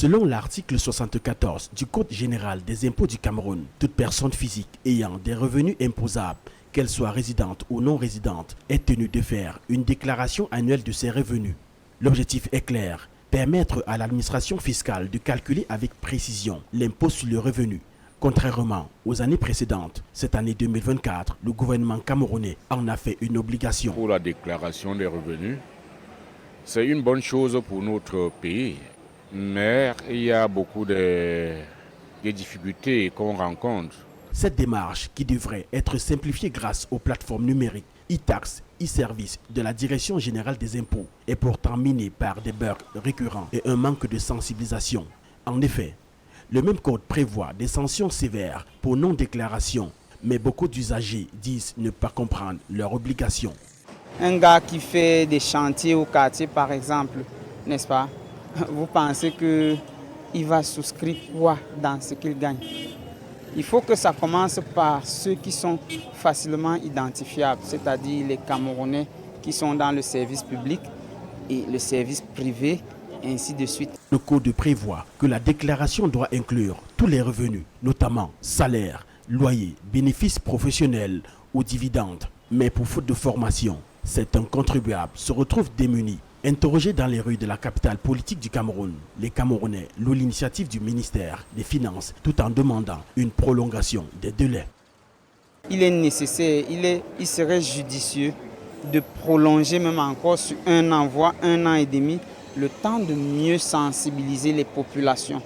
Selon l'article 74 du Code général des impôts du Cameroun, toute personne physique ayant des revenus imposables, qu'elle soit résidente ou non résidente, est tenue de faire une déclaration annuelle de ses revenus. L'objectif est clair, permettre à l'administration fiscale de calculer avec précision l'impôt sur le revenu. Contrairement aux années précédentes, cette année 2024, le gouvernement camerounais en a fait une obligation. Pour la déclaration des revenus, c'est une bonne chose pour notre pays, mais il y a beaucoup de difficultés qu'on rencontre. Cette démarche, qui devrait être simplifiée grâce aux plateformes numériques e-tax, e-service de la Direction générale des impôts, est pourtant minée par des bugs récurrents et un manque de sensibilisation. En effet, le même code prévoit des sanctions sévères pour non-déclaration, mais beaucoup d'usagers disent ne pas comprendre leurs obligations. Un gars qui fait des chantiers au quartier, par exemple, n'est-ce pas? Vous pensez qu'il va souscrire quoi dans ce qu'il gagne? Il faut que ça commence par ceux qui sont facilement identifiables, c'est-à-dire les Camerounais qui sont dans le service public et le service privé, et ainsi de suite. Le code prévoit que la déclaration doit inclure tous les revenus, notamment salaires, loyers, bénéfices professionnels ou dividendes. Mais pour faute de formation, certains contribuables se retrouvent démunis. Interrogés dans les rues de la capitale politique du Cameroun, les Camerounais louent l'initiative du ministère des Finances tout en demandant une prolongation des délais. Il est nécessaire, il serait judicieux de prolonger même encore sur 1 an, voire 1 an et demi, le temps de mieux sensibiliser les populations.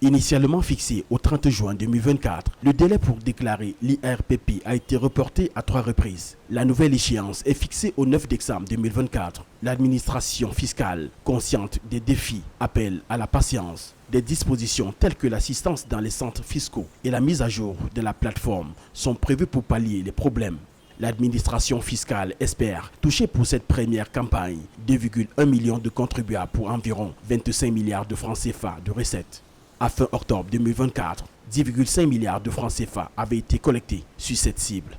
Initialement fixé au 30 juin 2024, le délai pour déclarer l'IRPP a été reporté à 3 reprises. La nouvelle échéance est fixée au 9 décembre 2024. L'administration fiscale, consciente des défis, appelle à la patience. Des dispositions telles que l'assistance dans les centres fiscaux et la mise à jour de la plateforme sont prévues pour pallier les problèmes. L'administration fiscale espère toucher pour cette première campagne 2,1 millions de contribuables pour environ 25 milliards de francs CFA de recettes. À fin octobre 2024, 10,5 milliards de francs CFA avaient été collectés sur cette cible.